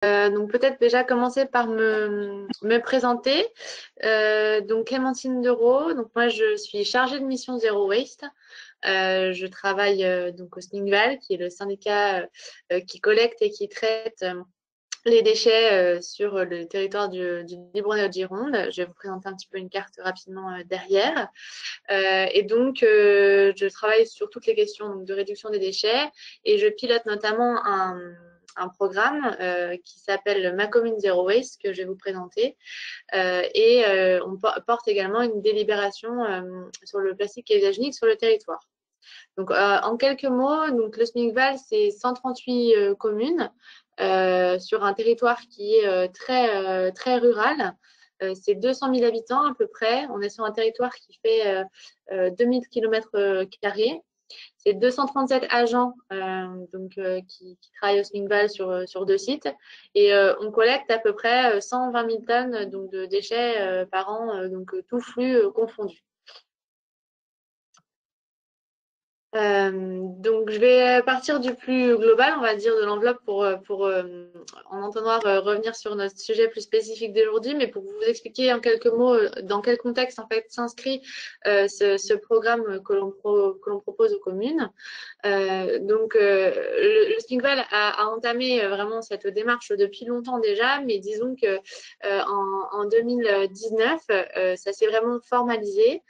Donc peut-être déjà commencer par me présenter. Donc Clémentine Dereau, donc moi je suis chargée de mission Zero Waste. Je travaille donc au SNICVAL, qui est le syndicat qui collecte et qui traite les déchets sur le territoire du Libournais-Haute-Gironde. Je vais vous présenter un petit peu une carte rapidement derrière. Et donc, je travaille sur toutes les questions donc, de réduction des déchets et je pilote notamment un programme qui s'appelle Ma Commune Zero Waste que je vais vous présenter. On porte également une délibération sur le plastique et usage unique sur le territoire. Donc, en quelques mots, donc, le SMICVAL, c'est 138 communes sur un territoire qui est très rural. C'est 200 000 habitants à peu près. On est sur un territoire qui fait 2000 km². C'est 237 agents qui travaillent au SMICVAL sur 2 sites. Et on collecte à peu près 120 000 tonnes donc, de déchets par an, donc tout flux confondu. Donc, je vais partir du plus global, on va dire, de l'enveloppe pour en entonnoir revenir sur notre sujet plus spécifique d'aujourd'hui, mais pour vous expliquer en quelques mots dans quel contexte en fait s'inscrit ce programme que l'on propose aux communes. Le SMICVAL a entamé vraiment cette démarche depuis longtemps déjà, mais disons que en 2019, ça s'est vraiment formalisé.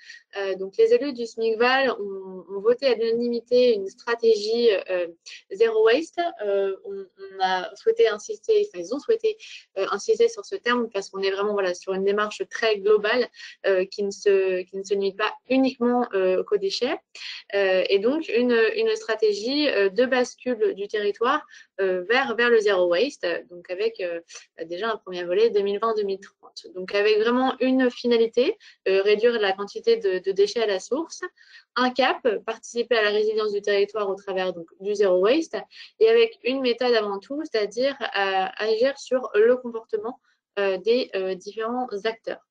Donc, les élus du SMICVAL ont voté à l'unanimité une stratégie Zero Waste. On a souhaité insister, enfin, ils ont souhaité insister sur ce terme parce qu'on est vraiment voilà, sur une démarche très globale qui ne se limite pas uniquement qu'aux déchets. Et donc, une stratégie de bascule du territoire vers le Zero Waste, donc avec déjà un premier volet 2020-2030. Donc, avec vraiment une finalité, réduire la quantité de déchets à la source, un cap, participer à la résilience du territoire au travers donc, du Zero Waste, et avec une méthode avant tout, c'est-à-dire agir sur le comportement des différents acteurs.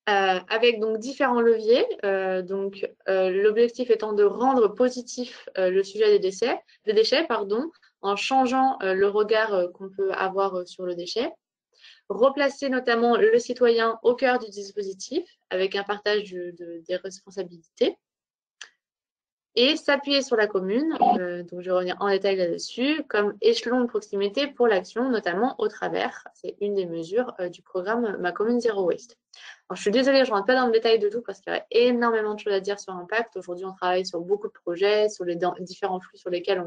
Avec donc différents leviers. L'objectif étant de rendre positif le sujet des déchets, en changeant le regard qu'on peut avoir sur le déchet. Replacer notamment le citoyen au cœur du dispositif avec un partage des responsabilités. Et s'appuyer sur la commune, donc je vais revenir en détail là-dessus, comme échelon de proximité pour l'action, notamment au travers. C'est une des mesures du programme Ma Commune Zero Waste. Alors, je suis désolée, je ne rentre pas dans le détail de tout parce qu'il y a énormément de choses à dire sur l'impact. Aujourd'hui, on travaille sur beaucoup de projets, sur les différents flux sur lesquels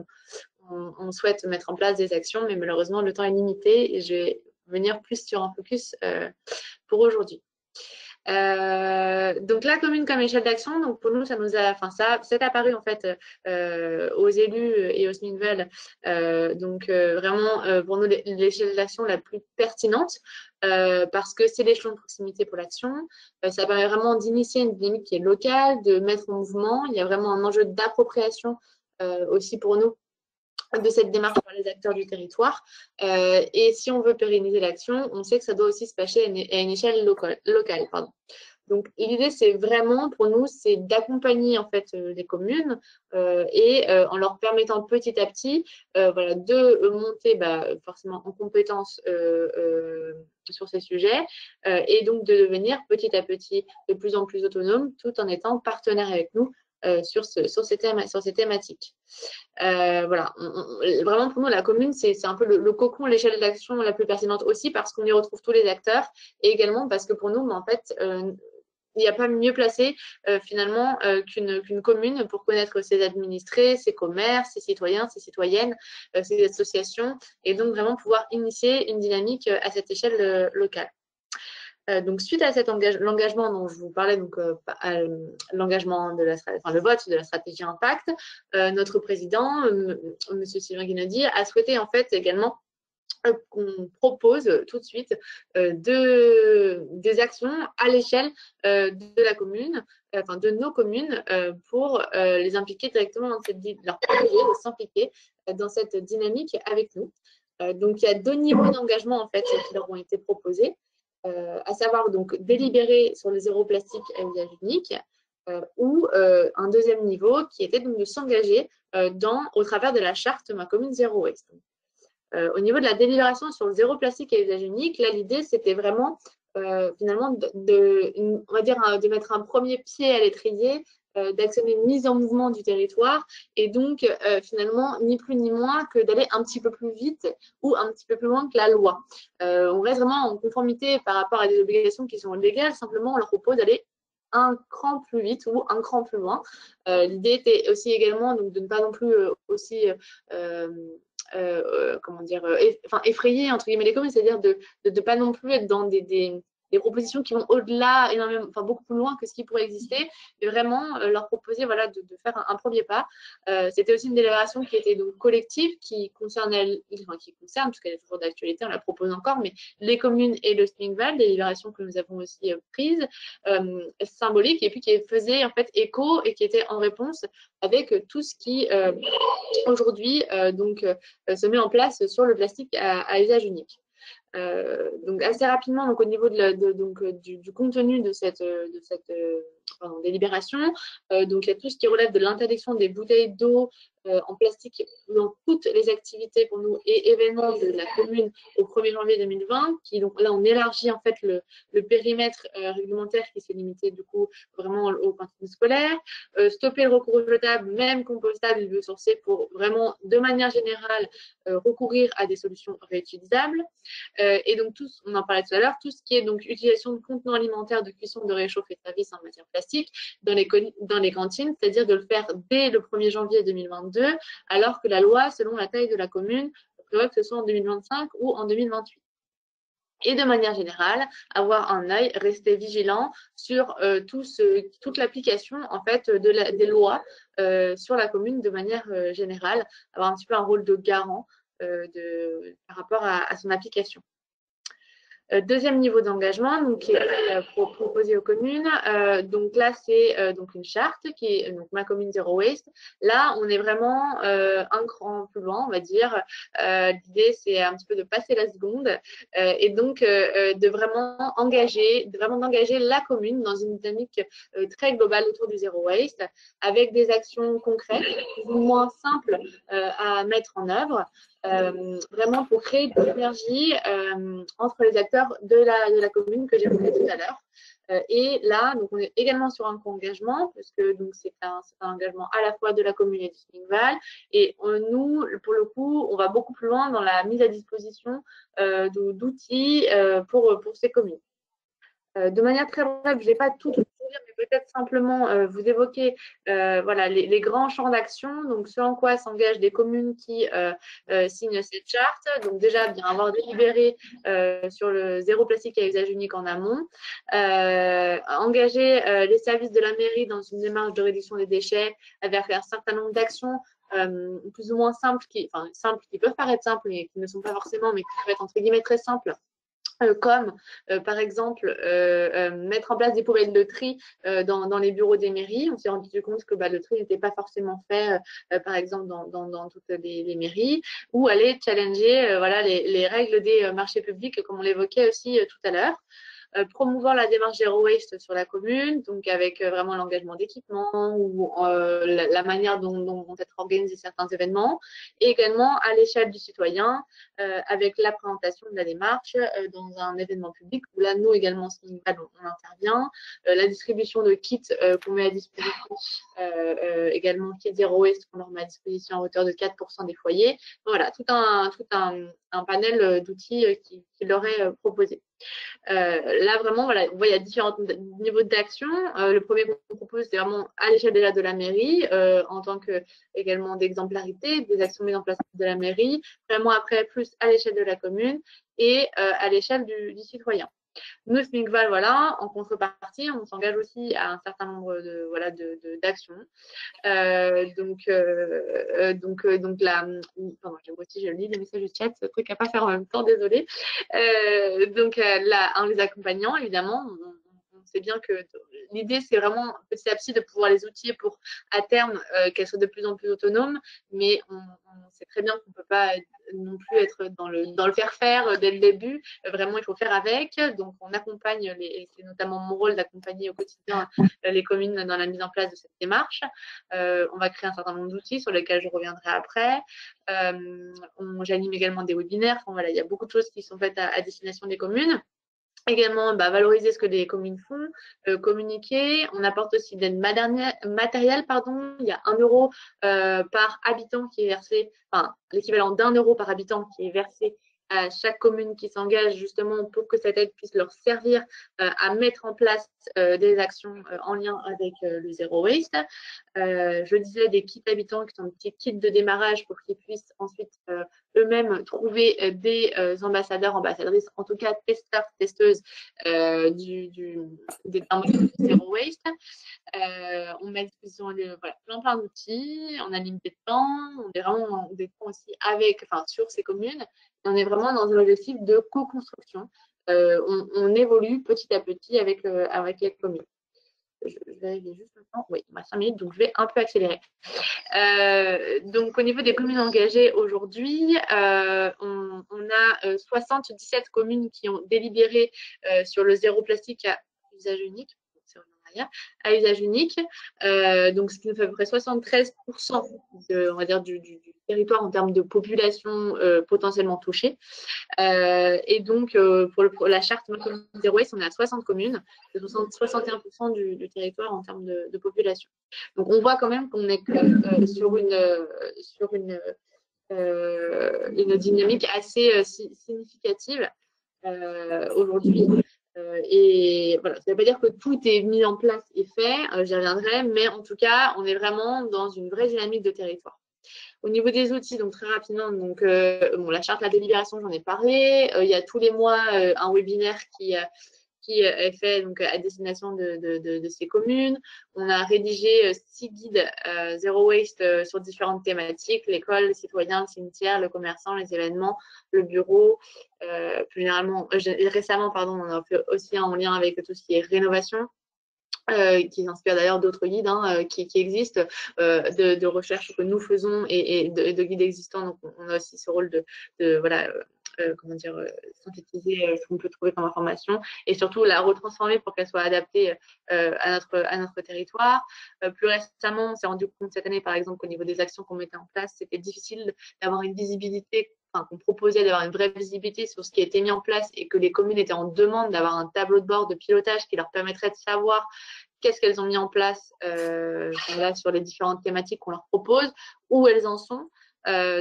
on souhaite mettre en place des actions, mais malheureusement, le temps est limité et je vais venir plus sur un focus pour aujourd'hui. Donc la commune comme échelle d'action, donc pour nous ça nous a, enfin ça c'est apparu en fait aux élus et au SMICVAL, vraiment pour nous l'échelle d'action la plus pertinente parce que c'est l'échelon de proximité pour l'action. Ça permet vraiment d'initier une dynamique qui est locale, de mettre en mouvement. Il y a vraiment un enjeu d'appropriation aussi pour nous de cette démarche par les acteurs du territoire. Et si on veut pérenniser l'action, on sait que ça doit aussi se passer à une échelle locale. Donc, l'idée, c'est vraiment, pour nous, c'est d'accompagner en fait les communes en leur permettant petit à petit de monter forcément en compétences sur ces sujets et donc de devenir petit à petit de plus en plus autonome tout en étant partenaire avec nous sur ces thématiques. Vraiment pour nous, la commune, c'est un peu le cocon, l'échelle d'action la plus pertinente aussi parce qu'on y retrouve tous les acteurs et également parce que pour nous, en fait, il n'y a pas mieux placé finalement qu'une commune pour connaître ses administrés, ses commerces, ses citoyens, ses citoyennes, ses associations et donc vraiment pouvoir initier une dynamique à cette échelle locale. Donc, suite à l'engagement dont je vous parlais, donc l'engagement le vote de la stratégie impact, notre président, M. Sylvain Guinaudy, a souhaité en fait également qu'on propose tout de suite des actions à l'échelle de la commune, de nos communes, pour les impliquer directement dans leur proposer de s'impliquer dans cette dynamique avec nous. Donc, il y a 2 niveaux d'engagement en fait qui leur ont été proposés. À savoir donc délibérer sur le zéro plastique à usage unique ou un deuxième niveau qui était donc de s'engager au travers de la charte Ma Commune Zero Waste. Au niveau de la délibération sur le zéro plastique à usage unique, là, l'idée, c'était vraiment finalement on va dire, de mettre un premier pied à l'étrier, d'actionner une mise en mouvement du territoire et donc finalement ni plus ni moins que d'aller un petit peu plus vite ou un petit peu plus loin que la loi. On reste vraiment en conformité par rapport à des obligations qui sont légales, simplement on leur propose d'aller un cran plus vite ou un cran plus loin. L'idée était aussi également donc, de ne pas non plus aussi comment dire, effrayer entre guillemets les communes, c'est-à-dire de ne pas non plus être dans des propositions qui vont au-delà, énormément, enfin beaucoup plus loin que ce qui pourrait exister, et vraiment leur proposer voilà, de faire un premier pas. C'était aussi une délibération qui était donc collective, qui concernait, qui concerne, parce qu'elle est toujours d'actualité, on la propose encore, mais les communes et le Smingval, délibération que nous avons aussi prise, symbolique, et puis qui faisait en fait écho et qui était en réponse avec tout ce qui aujourd'hui se met en place sur le plastique à usage unique. Donc assez rapidement, donc au niveau du contenu de cette délibération, donc il y a tout ce qui relève de l'interdiction des bouteilles d'eau en plastique dans toutes les activités pour nous et événements de la commune au 1er janvier 2020, qui donc là on élargit en fait le périmètre réglementaire qui s'est limité du coup vraiment aux cantines scolaires, stopper le recours aux jetables, même compostables et biosourcés pour vraiment de manière générale recourir à des solutions réutilisables. Et donc, on en parlait tout à l'heure, tout ce qui est donc utilisation de contenants alimentaires de cuisson, de réchauffe et de service en matière plastique dans les cantines, c'est-à-dire de le faire dès le 1er janvier 2022, alors que la loi, selon la taille de la commune, prévoit que ce soit en 2025 ou en 2028. Et de manière générale, avoir un œil, rester vigilant sur toute l'application en fait des lois sur la commune de manière générale, avoir un petit peu un rôle de garant par rapport à son application. Deuxième niveau d'engagement, donc qui est proposé aux communes. Donc là, c'est donc une charte qui est donc ma commune Zero Waste. Là, on est vraiment un cran plus loin, on va dire. L'idée, c'est un petit peu de passer la seconde et donc de vraiment d'engager la commune dans une dynamique très globale autour du Zero Waste, avec des actions concrètes, plus ou moins simples à mettre en œuvre. Vraiment pour créer de l'énergie entre les acteurs de la commune que j'ai évoqué tout à l'heure. Et là, donc on est également sur un co-engagement, parce que c'est un engagement à la fois de la commune et du Smingval. Et nous, pour le coup, on va beaucoup plus loin dans la mise à disposition d'outils pour ces communes. De manière très brève, je n'ai pas tout dire, mais peut-être simplement vous évoquer voilà, les grands champs d'action, donc ce en quoi s'engagent des communes qui signent cette charte. Donc déjà, bien avoir délibéré sur le zéro plastique à usage unique en amont, engager les services de la mairie dans une démarche de réduction des déchets avec un certain nombre d'actions plus ou moins simples qui peuvent paraître simples, mais qui ne sont pas forcément, mais qui peuvent être entre guillemets très simples. Comme par exemple mettre en place des poubelles de tri dans les bureaux des mairies. On s'est rendu compte que le tri n'était pas forcément fait par exemple dans toutes les mairies, ou aller challenger voilà, les règles des marchés publics comme on l'évoquait aussi tout à l'heure. Promouvoir la démarche Zero Waste sur la commune, donc avec vraiment l'engagement d'équipements ou la manière dont vont être organisés certains événements, et également à l'échelle du citoyen avec la présentation de la démarche dans un événement public où là, nous également, on intervient, la distribution de kits qu'on met à disposition, également kits Zero Waste qu'on leur met à disposition à hauteur de 4% des foyers. Voilà, tout un panel d'outils qui leur est proposé. Là, vraiment, voilà, il y a différents niveaux d'action. Le premier qu'on propose, c'est vraiment à l'échelle déjà de la mairie, en tant que également d'exemplarité, des actions mises en place de la mairie, vraiment après plus à l'échelle de la commune et à l'échelle du citoyen. Nous, Smingval, voilà, en contrepartie, on s'engage aussi à un certain nombre d'actions. Donc là, pardon, je lis les messages du chat, ce truc à pas faire en même temps, désolé. Là, en les accompagnant, évidemment, on sait bien que l'idée, c'est vraiment petit à petit de pouvoir les outiller pour, à terme, qu'elles soient de plus en plus autonomes, mais on sait très bien qu'on ne peut pas non plus être dans le faire-faire dès le début. Vraiment, il faut faire avec. Donc, on accompagne, c'est notamment mon rôle d'accompagner au quotidien les communes dans la mise en place de cette démarche. On va créer un certain nombre d'outils sur lesquels je reviendrai après. J'anime également des webinaires. Enfin, voilà, il y a beaucoup de choses qui sont faites à destination des communes. Également, valoriser ce que les communes font, communiquer. On apporte aussi de l'aide matérielle, pardon. Il y a 1 euro par habitant qui est versé, enfin, l'équivalent d'1 euro par habitant qui est versé à chaque commune qui s'engage justement pour que cette aide puisse leur servir à mettre en place des actions en lien avec le zéro waste. Je disais des kits habitants qui sont des petits kits de démarrage pour qu'ils puissent ensuite eux-mêmes trouver des ambassadeurs, ambassadrices, en tout cas testeurs, testeuses des thermomètres zéro waste. On met à disposition plein d'outils, on anime des temps, on est vraiment des temps aussi sur ces communes. Et on est vraiment dans un objectif de co-construction. On évolue petit à petit avec les communes. Je vérifie juste le temps. Oui, il y a 5 minutes, donc je vais un peu accélérer. Donc, au niveau des communes engagées aujourd'hui, on a 77 communes qui ont délibéré sur le zéro plastique à usage unique. À usage unique, donc ce qui nous fait à peu près 73% on va dire, du territoire en termes de population potentiellement touchée. Et donc, pour la charte Zero Waste, on est à 60 communes, 61% du territoire en termes de population. Donc, on voit quand même qu'on est sur une dynamique assez significative aujourd'hui. Et voilà, ça ne veut pas dire que tout est mis en place et fait, j'y reviendrai, mais en tout cas, on est vraiment dans une vraie dynamique de territoire. Au niveau des outils, donc très rapidement, donc, la charte, la délibération, j'en ai parlé. Il y a tous les mois un webinaire qui est fait donc, à destination de ces communes. On a rédigé 6 guides Zero Waste sur différentes thématiques, l'école, le citoyen, le cimetière, le commerçant, les événements, le bureau. Plus généralement, récemment, on en a fait aussi en lien avec tout ce qui est rénovation. Qui s'inspire d'ailleurs d'autres guides qui existent, de recherche que nous faisons et de guides existants. Donc, on a aussi ce rôle de synthétiser ce qu'on peut trouver comme information et surtout la retransformer pour qu'elle soit adaptée à notre territoire. Plus récemment, on s'est rendu compte cette année, par exemple, qu'au niveau des actions qu'on mettait en place, c'était difficile d'avoir une visibilité, qu'on proposait d'avoir une vraie visibilité sur ce qui était mis en place et que les communes étaient en demande d'avoir un tableau de bord de pilotage qui leur permettrait de savoir qu'est-ce qu'elles ont mis en place sur les différentes thématiques qu'on leur propose, où elles en sont.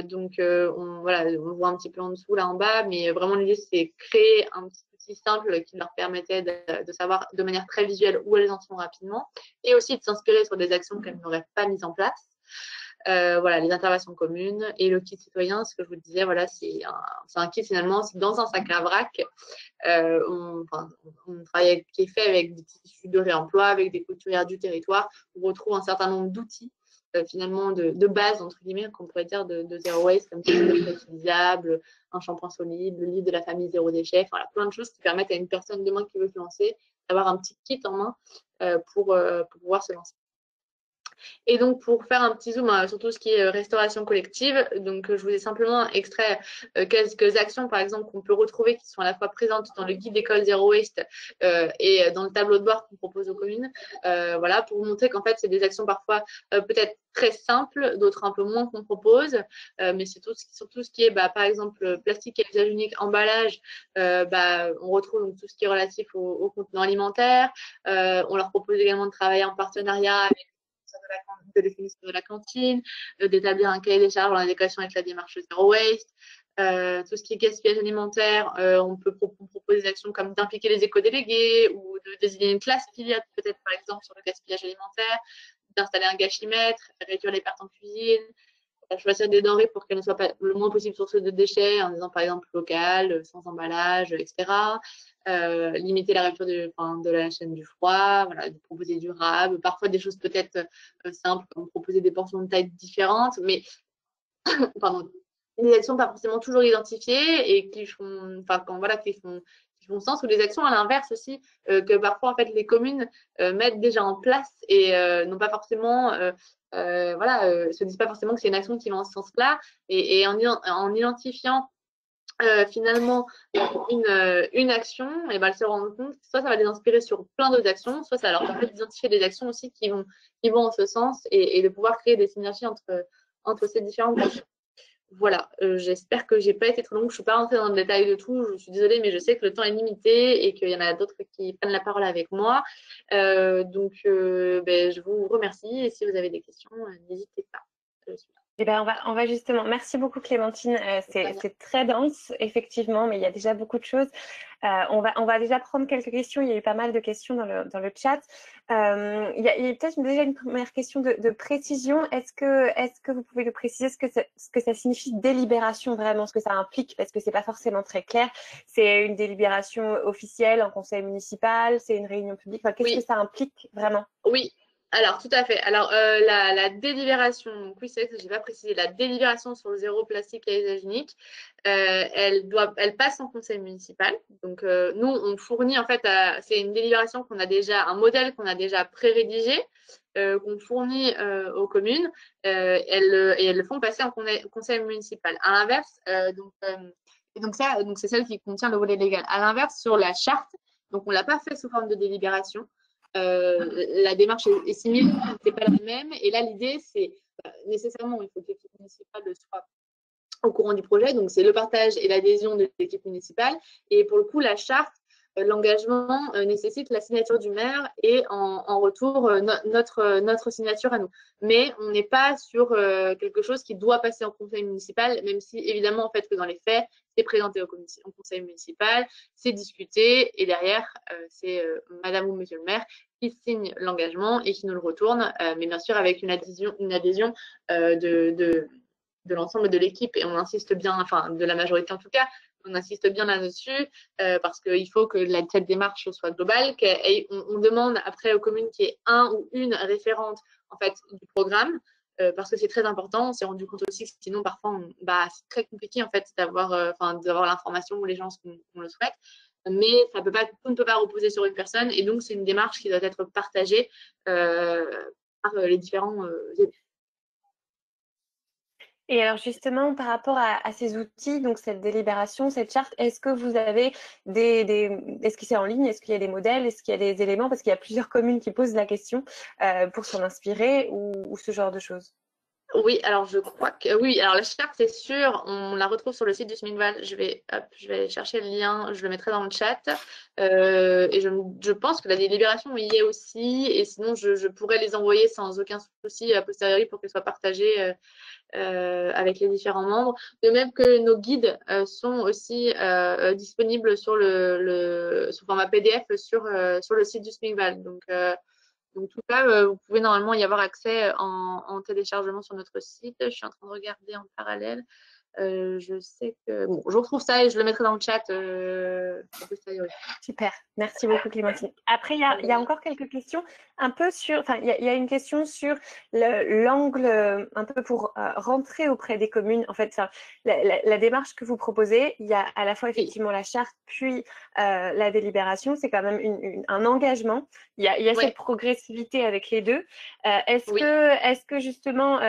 Donc, on voit un petit peu en dessous, là en bas, mais vraiment l'idée, c'est créer un petit outil simple qui leur permettait de savoir de manière très visuelle où elles en sont rapidement et aussi de s'inspirer sur des actions qu'elles n'auraient pas mises en place. Les interventions communes et le kit citoyen, ce que je vous disais, c'est un kit finalement, c'est dans un sac à vrac. On travaille qui est fait avec des tissus de réemploi, avec des couturières du territoire. On retrouve un certain nombre d'outils finalement de base, entre guillemets, qu'on pourrait dire de zero waste, comme le utilisable, un shampoing solide, le livre de la famille zéro déchet, plein de choses qui permettent à une personne demain qui veut se lancer d'avoir un petit kit en main pour pouvoir se lancer. Et donc, pour faire un petit zoom sur tout ce qui est restauration collective, donc je vous ai simplement extrait quelques actions, par exemple, qu'on peut retrouver qui sont à la fois présentes dans le guide d'école Zero Waste et dans le tableau de bord qu'on propose aux communes. Pour vous montrer qu'en fait, c'est des actions parfois peut-être très simples, d'autres un peu moins qu'on propose, mais c'est surtout ce qui est, par exemple, plastique à usage unique, emballage. On retrouve donc tout ce qui est relatif au contenant alimentaire. On leur propose également de travailler en partenariat avec de définition de la cantine, d'établir un cahier des charges en adéquation avec la démarche Zero Waste. Tout ce qui est gaspillage alimentaire, on peut proposer des actions comme d'impliquer les éco-délégués ou de désigner une classe pilote peut-être par exemple sur le gaspillage alimentaire, d'installer un gâchimètre, réduire les pertes en cuisine, choisir des denrées pour qu'elles ne soient pas le moins possible source de déchets en disant par exemple local, sans emballage, etc. Limiter la rupture de la chaîne du froid, de proposer durable, parfois des choses peut-être simples comme proposer des portions de taille différentes, mais des actions pas forcément toujours identifiées et qui font font sens, ou des actions à l'inverse aussi, que parfois, en fait, les communes mettent déjà en place et n'ont pas forcément, se disent pas forcément que c'est une action qui va en ce sens-là. Et en identifiant finalement une action, et ben, elles se rendent compte que soit ça va les inspirer sur plein d'autres actions, soit ça leur permet d'identifier des actions aussi qui vont en ce sens et de pouvoir créer des synergies entre ces différentes actions. Voilà, j'espère que j'ai pas été trop longue. Je suis pas rentrée dans le détail de tout. Je suis désolée, mais je sais que le temps est limité et qu'il y en a d'autres qui prennent la parole avec moi. Je vous remercie et si vous avez des questions, n'hésitez pas. Je suis là. Eh ben, on va justement. Merci beaucoup, Clémentine. C'est très dense, effectivement, mais il y a déjà beaucoup de choses. On va déjà prendre quelques questions. Il y a eu pas mal de questions dans le chat. Il y a peut-être déjà une première question de précision. Est-ce que vous pouvez nous préciser ce que ça signifie délibération vraiment, ce que ça implique, parce que c'est pas forcément très clair. C'est une délibération officielle en conseil municipal, c'est une réunion publique. Enfin, qu'est-ce que ça implique vraiment? Oui. Alors, tout à fait. Alors, la délibération, donc oui, c'est vrai que je n'ai pas précisé, la délibération sur le zéro plastique à usage unique, elle passe en conseil municipal. Donc, nous, on fournit, en fait, c'est une délibération qu'on a déjà, un modèle qu'on a déjà pré-rédigé, qu'on fournit aux communes, et elles le font passer en conseil municipal. À l'inverse, donc c'est celle qui contient le volet légal. À l'inverse, sur la charte, donc on ne l'a pas fait sous forme de délibération. La démarche est similaire, c'est pas la même. Et là, l'idée, c'est nécessairement, il faut que l'équipe municipale soit au courant du projet. Donc, c'est le partage et l'adhésion de l'équipe municipale. Et pour le coup, la charte, l'engagement nécessite la signature du maire et en retour, notre signature à nous. Mais on n'est pas sur quelque chose qui doit passer en conseil municipal, même si, évidemment, en fait, que dans les faits, c'est présenté au conseil municipal, c'est discuté, et derrière, c'est madame ou monsieur le maire qui signe l'engagement et qui nous le retourne, mais bien sûr avec une adhésion de l'ensemble de l'équipe, et on insiste bien, enfin de la majorité en tout cas, on insiste bien là-dessus parce qu'il faut que cette démarche soit globale, on demande après aux communes qu'il y ait un ou une référente en fait du programme, parce que c'est très important. On s'est rendu compte aussi que sinon parfois c'est très compliqué en fait d'avoir l'information où les gens on le souhaite, mais tout ne peut pas reposer sur une personne, et donc c'est une démarche qui doit être partagée par les différents élus. Et alors justement, par rapport à ces outils, donc cette délibération, cette charte, est-ce que vous avez est-ce que c'est en ligne? Est-ce qu'il y a des modèles? Est-ce qu'il y a des éléments? Parce qu'il y a plusieurs communes qui posent la question pour s'en inspirer ou ce genre de choses. Oui, alors je crois que oui. Alors la charte, c'est sûr, on la retrouve sur le site du SMICVAL. Je vais aller chercher le lien, je le mettrai dans le chat. Et je pense que la délibération y est aussi. Et sinon, je pourrais les envoyer sans aucun souci a posteriori pour qu'elles soient partagées avec les différents membres. De même que nos guides sont aussi disponibles sous format PDF sur le site du SMICVAL. Donc tout ça, vous pouvez normalement y avoir accès en téléchargement sur notre site. Je suis en train de regarder en parallèle. Je sais que bon, je retrouve ça et je le mettrai dans le chat. Super, merci beaucoup Clémentine. Après, il y a encore quelques questions un peu sur, enfin, il y a une question sur l'angle un peu pour rentrer auprès des communes. En fait, la démarche que vous proposez, il y a à la fois effectivement la charte, puis la délibération. C'est quand même un engagement. Il y a cette progressivité avec les deux. Est-ce que justement,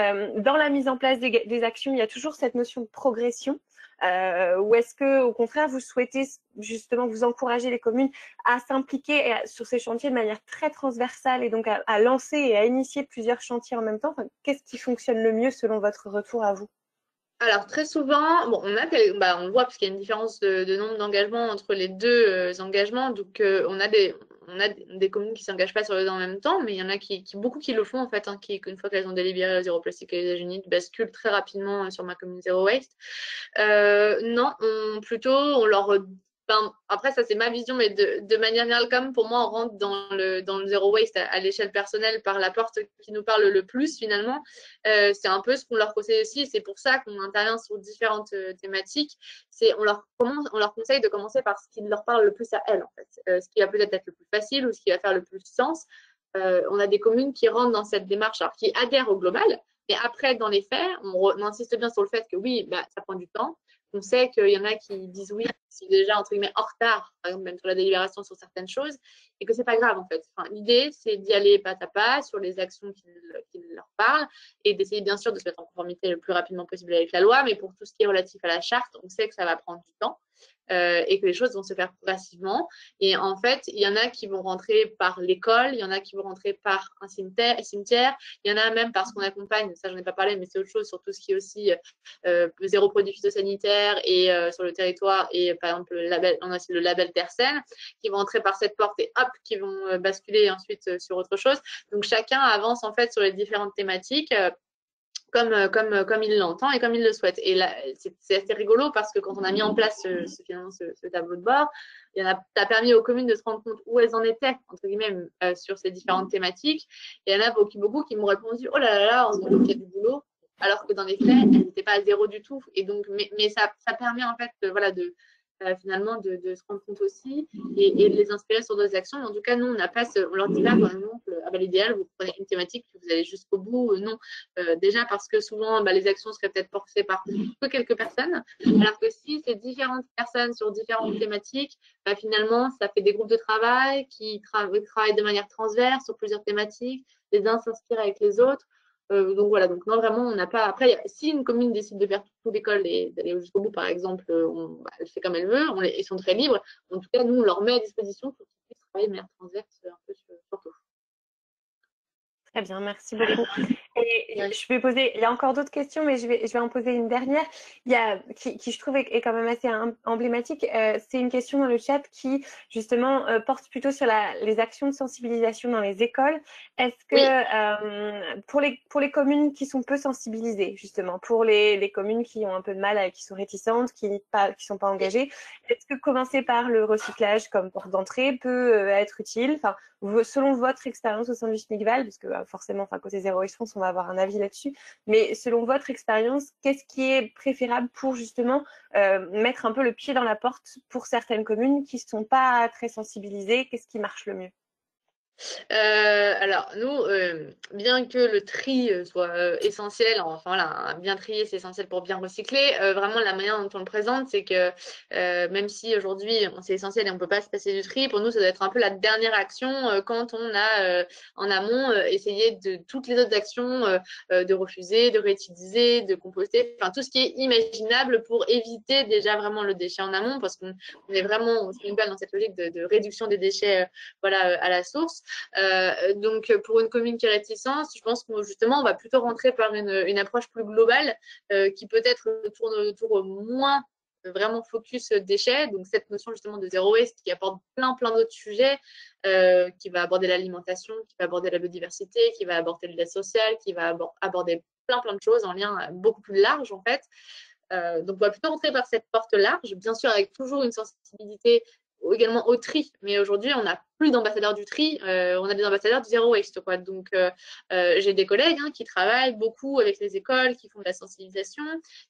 dans la mise en place des actions, il y a toujours cette notion de progression? Ou est-ce que, au contraire, vous souhaitez justement vous encourager les communes à s'impliquer sur ces chantiers de manière très transversale et donc à lancer et à initier plusieurs chantiers en même temps? Enfin, qu'est-ce qui fonctionne le mieux selon votre retour à vous? Alors très souvent, bon, on le voit parce qu'il y a une différence de nombre d'engagements entre les deux engagements. Donc on a des communes qui s'engagent pas sur les deux en même temps, mais il y en a beaucoup qui le font en fait, qui une fois qu'elles ont délibéré le zéro plastique à usage unique, basculent très rapidement sur ma commune zéro waste. Non, plutôt on leur après, ça c'est ma vision, mais de manière générale, comme pour moi, on rentre dans le zéro waste à l'échelle personnelle par la porte qui nous parle le plus finalement. C'est un peu ce qu'on leur conseille aussi, c'est pour ça qu'on intervient sur différentes thématiques. On leur conseille de commencer par ce qui leur parle le plus à elles, en fait. Ce qui va peut-être être le plus facile ou ce qui va faire le plus sens. On a des communes qui rentrent dans cette démarche, alors qui adhèrent au global, mais après, dans les faits, on insiste bien sur le fait que oui, ça prend du temps. On sait qu'il y en a qui disent oui, qui sont déjà entre guillemets en retard, par exemple même sur la délibération sur certaines choses, et que c'est pas grave en fait. Enfin, l'idée, c'est d'y aller pas à pas sur les actions qui leur parlent et d'essayer bien sûr de se mettre en conformité le plus rapidement possible avec la loi, mais pour tout ce qui est relatif à la charte, on sait que ça va prendre du temps. Et que les choses vont se faire progressivement. Et en fait, il y en a qui vont rentrer par l'école, il y en a qui vont rentrer par un cimetière, il y en a même parce qu'on accompagne, ça j'en ai pas parlé, mais c'est autre chose, sur tout ce qui est aussi zéro produit phytosanitaire et sur le territoire, et par exemple le label, on a aussi le label Tercel, qui vont entrer par cette porte et hop, qui vont basculer ensuite sur autre chose. Donc chacun avance en fait sur les différentes thématiques. Comme il l'entend et comme il le souhaite. Et là, c'est assez rigolo parce que quand on a mis en place ce tableau de bord, ça a permis aux communes de se rendre compte où elles en étaient, entre guillemets, sur ces différentes thématiques. Et il y en a beaucoup qui m'ont répondu, oh là là, on se rend compte qu'il y a du boulot, alors que dans les faits, elles n'étaient pas à zéro du tout. Et donc, mais ça permet en fait voilà, finalement de se rendre compte aussi et de les inspirer sur d'autres actions. Mais en tout cas, nous, on n'a pas on leur dit pas, par exemple, ah bah, l'idéal, vous prenez une thématique, vous allez jusqu'au bout. Non, déjà parce que souvent, bah, les actions seraient peut-être portées par que quelques personnes, alors que si c'est différentes personnes sur différentes thématiques, bah, finalement, ça fait des groupes de travail qui travaillent de manière transverse sur plusieurs thématiques, les uns s'inspirent avec les autres. Donc voilà, donc non, vraiment, on n'a pas. Après, si une commune décide de faire toute l'école et d'aller jusqu'au bout, par exemple, elle fait comme elle veut, ils sont très libres. En tout cas, nous, on leur met à disposition pour qu'ils puissent travailler de manière transverse un peu sur tout. Très bien, merci beaucoup. Et je vais poser, il y a encore d'autres questions, mais je vais en poser une dernière. Qui je trouve est quand même assez emblématique. C'est une question dans le chat qui justement porte plutôt sur les actions de sensibilisation dans les écoles. Est-ce que pour les communes qui sont peu sensibilisées, justement, pour les communes qui ont un peu de mal, qui sont réticentes, qui sont pas engagées, est-ce que commencer par le recyclage comme porte d'entrée peut être utile? Enfin, selon votre expérience au sein du SNICVAL, parce que forcément, côté Zero Waste France, on va avoir un avis là-dessus, mais selon votre expérience, qu'est-ce qui est préférable pour justement mettre un peu le pied dans la porte pour certaines communes qui ne sont pas très sensibilisées? Qu'est-ce qui marche le mieux? Alors, nous, bien que le tri soit essentiel, enfin voilà, bien trier, c'est essentiel pour bien recycler, vraiment la manière dont on le présente, c'est que même si aujourd'hui c'est essentiel et on ne peut pas se passer du tri, pour nous, ça doit être un peu la dernière action quand on a en amont essayé de toutes les autres actions, de refuser, de réutiliser, de composter, enfin tout ce qui est imaginable pour éviter déjà vraiment le déchet en amont, parce qu'on est vraiment dans cette logique de réduction des déchets voilà, à la source. Donc, pour une commune qui est réticente, je pense que justement, on va plutôt rentrer par une approche plus globale qui peut-être tourne autour moins vraiment focus déchets. Donc, cette notion justement de zéro waste qui apporte plein d'autres sujets, qui va aborder l'alimentation, qui va aborder la biodiversité, qui va aborder l'aide sociale, qui va aborder plein de choses en lien beaucoup plus large en fait. Donc, on va plutôt rentrer par cette porte large, bien sûr avec toujours une sensibilité également au tri. Mais aujourd'hui, on n'a plus d'ambassadeurs du tri, on a des ambassadeurs du zéro waste, quoi. Donc, j'ai des collègues qui travaillent beaucoup avec les écoles, qui font de la sensibilisation,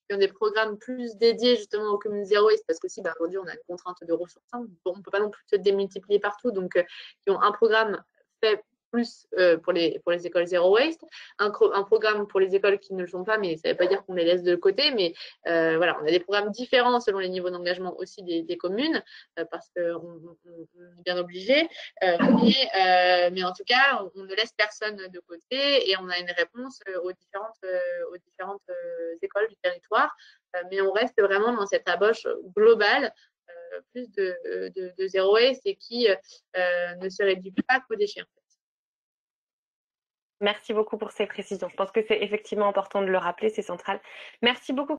qui ont des programmes plus dédiés justement aux communes zéro waste, parce qu'aussi, aujourd'hui, on a une contrainte de ressources. Bon, on ne peut pas non plus se démultiplier partout, donc qui ont un programme fait plus pour les écoles zéro waste, un programme pour les écoles qui ne le sont pas, mais ça ne veut pas dire qu'on les laisse de côté, mais voilà, on a des programmes différents selon les niveaux d'engagement aussi des communes, parce qu'on est bien obligé, mais en tout cas, on ne laisse personne de côté et on a une réponse aux différentes écoles du territoire, mais on reste vraiment dans cette approche globale, plus de zéro waste et qui ne se réduit pas qu'aux déchets. Merci beaucoup pour ces précisions. Je pense que c'est effectivement important de le rappeler, c'est central. Merci beaucoup.